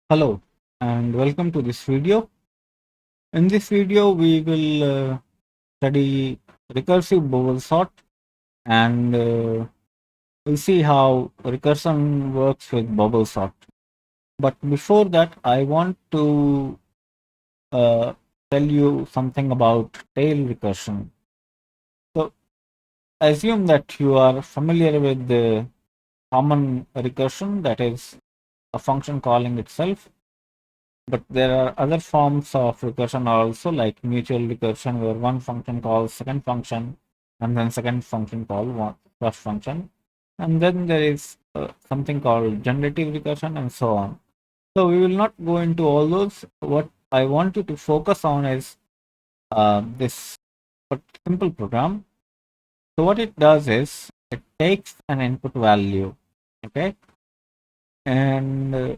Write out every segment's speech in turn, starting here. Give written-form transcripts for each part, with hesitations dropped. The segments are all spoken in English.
Hello and welcome to this video. In this video, we will study recursive bubble sort and we'll see how recursion works with bubble sort. But before that, I want to uh, tell you something about tail recursion. So, assume that you are familiar with the common recursion, that is a function calling itself. But there are other forms of recursion also, like mutual recursion, where one function calls second function and then second function call first function. And then there is something called generative recursion and so on. So we will not go into all those. What I want you to focus on is this simple program. So what it does is it takes an input value, okay, and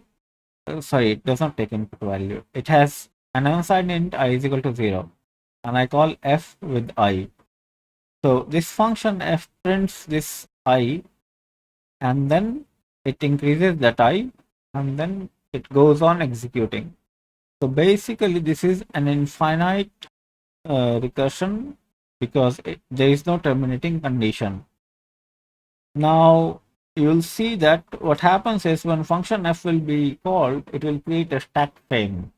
sorry, it does not take input value. It has an unsigned int I is equal to 0, and I call f with I. So this function f prints this I, and then it increases that I, and then it goes on executing. So basically, this is an infinite recursion because there is no terminating condition. Now you'll see that what happens is when function f will be called, it will create a stack frame,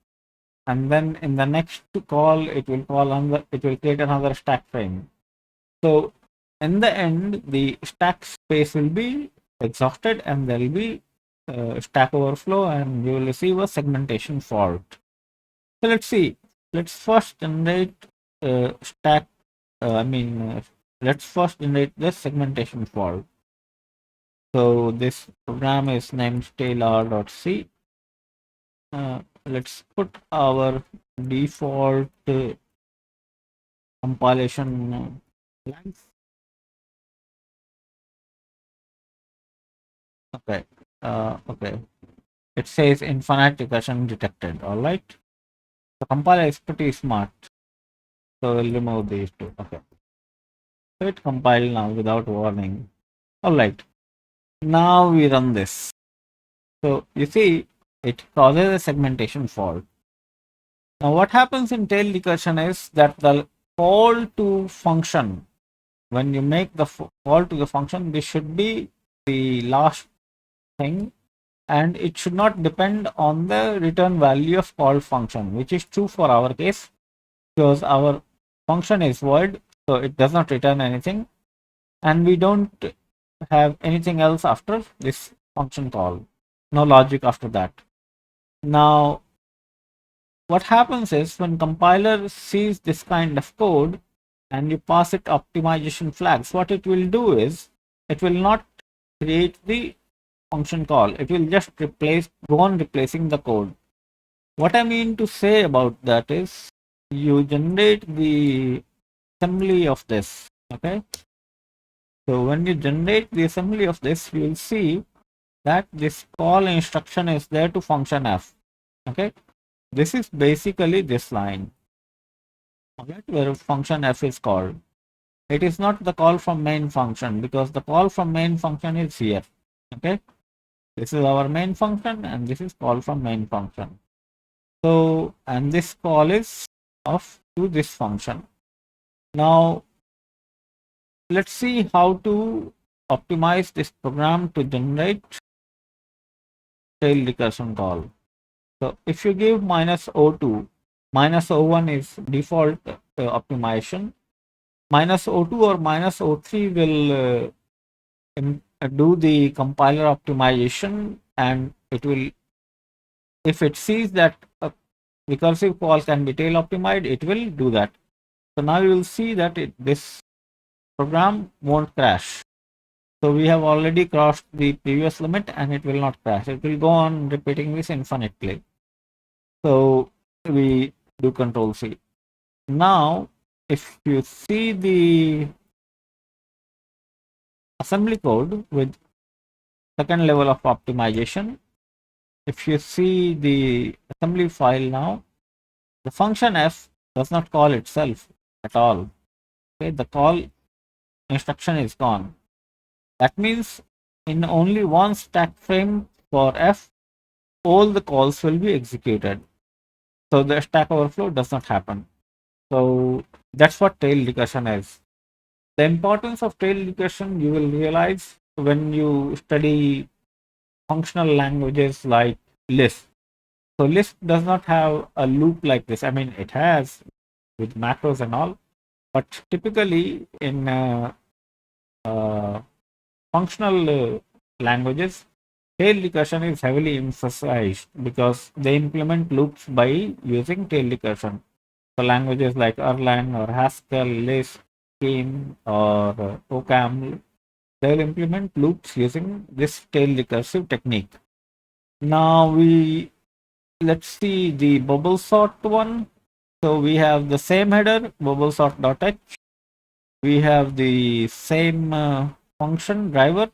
and then in the next call it will create another stack frame. So in the end, the stack space will be exhausted and there will be stack overflow, and you will receive a segmentation fault. So let's see. Let's first generate stack. Let's first generate this segmentation fault. So this program is named tailr.c. Let's put our default compilation length. Okay. Okay. It says infinite recursion detected. All right. The compiler is pretty smart. So we'll remove these two. Okay. So it compiled now without warning. All right. Now we run this. So you see, it causes a segmentation fault. Now what happens in tail recursion is that the call to function, when you make the call to the function, this should be the last thing, and it should not depend on the return value of called function, which is true for our case because our function is void, so it does not return anything, and we don't have anything else after this function call, no logic after that. Now what happens is when compiler sees this kind of code and you pass it optimization flags, what it will do is it will not create the function call, it will just go on replacing the code. What I mean to say about that is you generate the assembly of this, okay. So when you generate the assembly of this, you will see that this call instruction is there to function f, okay. This is basically this line, okay, where function f is called. It is not the call from main function because the call from main function is here, okay. This is our main function and this is call from main function. So, and this call is of to this function. Now let's see how to optimize this program to generate tail recursion call. So if you give -02, -01 is default optimization. -02 or -03 will do the compiler optimization, and it will, if it sees that a recursive call can be tail optimized, it will do that. So now you will see that this program won't crash. So we have already crossed the previous limit and it will not crash. It will go on repeating this infinitely. So we do Control C. Now, if you see the assembly code with second level of optimization, if you see the assembly file now, the function f does not call itself at all. Okay, the call instruction is gone. That means in only one stack frame for f, all the calls will be executed. So the Stack Overflow does not happen. So that's what tail recursion is. The importance of tail recursion you will realize when you study functional languages like Lisp. So Lisp does not have a loop like this. I mean, it has with macros and all, but typically in functional languages, tail recursion is heavily emphasized because they implement loops by using tail recursion. So languages like Erlang or Haskell, Lisp, Scheme, or OCaml, they will implement loops using this tail recursive technique. Now let's see the bubble sort one. So we have the same header, bubble sort.h. We have the same function driver,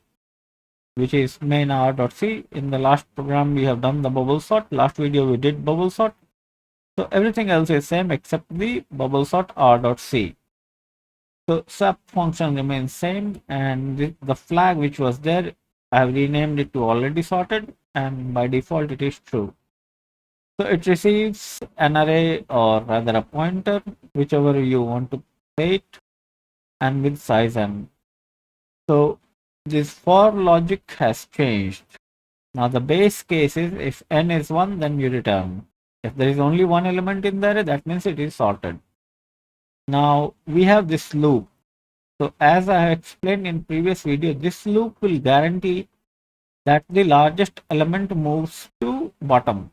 which is main r.c. In the last program, we have done the bubble sort. Last video, we did bubble sort. So everything else is same except the bubble sort r.c. So sub function remains same, and the flag which was there, I have renamed it to already sorted, and by default it is true. So it receives an array, or rather a pointer, whichever you want to say it, and with size n. So this for logic has changed. Now the base case is if n is 1, then you return. If there is only one element in the array, that means it is sorted. Now we have this loop. So as I have explained in previous video, this loop will guarantee that the largest element moves to bottom.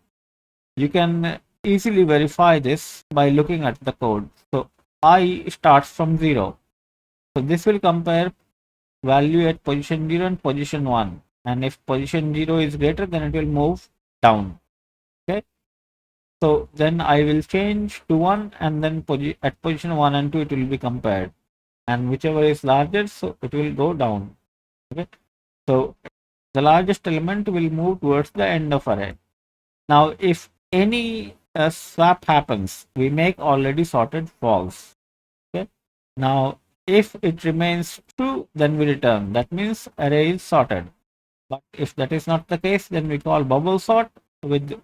You can easily verify this by looking at the code. So I starts from 0. So this will compare value at position 0 and position 1. And if position 0 is greater, then it will move down. Okay. So then I will change to 1, and then at position 1 and 2 it will be compared. And whichever is larger, so it will go down. Okay. So the largest element will move towards the end of array. Now if any swap happens, we make already sorted false. Okay. Now if it remains true, then we return. That means array is sorted. But if that is not the case, then we call bubble sort with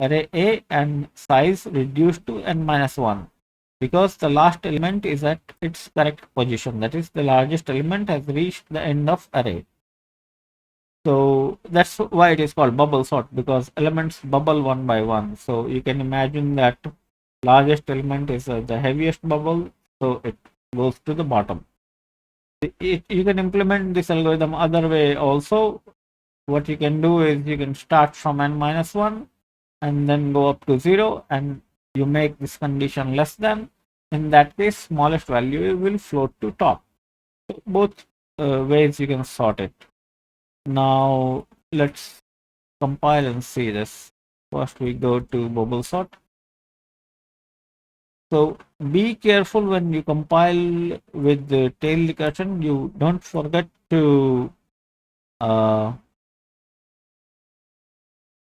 array A and size reduced to n minus 1, because the last element is at its correct position. That is, the largest element has reached the end of array. So that's why it is called bubble sort, because elements bubble one by one. So you can imagine that largest element is the heaviest bubble, so it goes to the bottom. You can implement this algorithm other way also. What you can do is you can start from n minus 1 and then go up to 0, and you make this condition less than. In that case, smallest value will float to top. So both ways you can sort it. Now let's compile and see this. First we go to bubble sort. So be careful when you compile with the tail recursion. You don't forget to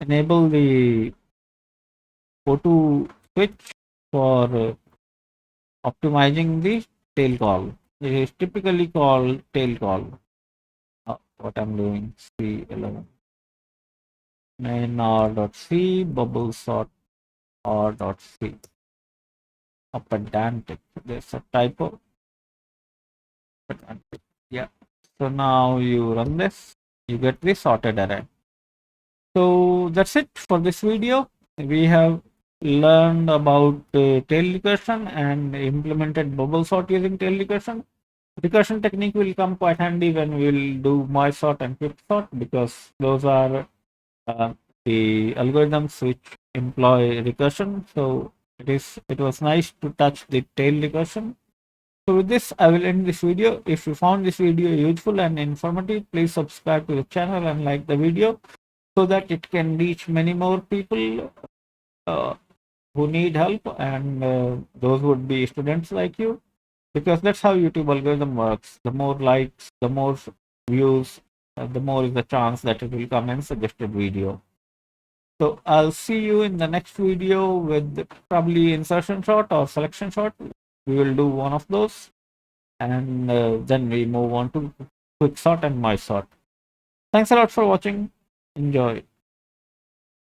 enable the O2 switch for optimizing the tail call. It is typically called tail call. What I'm doing, C11 main r.c bubble sort r.c. A pedantic. There's a typo. Pedantic. Yeah. So now you run this, you get the sorted array. So that's it for this video. We have learned about tail recursion and implemented bubble sort using tail recursion. Recursion technique will come quite handy when we'll do my sort and quick sort, because those are the algorithms which employ recursion. So it was nice to touch the tail recursion. So with this, I will end this video. If you found this video useful and informative, please subscribe to the channel and like the video so that it can reach many more people who need help, and those would be students like you, because that's how YouTube algorithm works. The more likes, the more views, the more is the chance that it will come in suggested video. So I'll see you in the next video with probably insertion shot or selection shot. We will do one of those, and then we move on to quick sort and my sort. Thanks a lot for watching. Enjoy.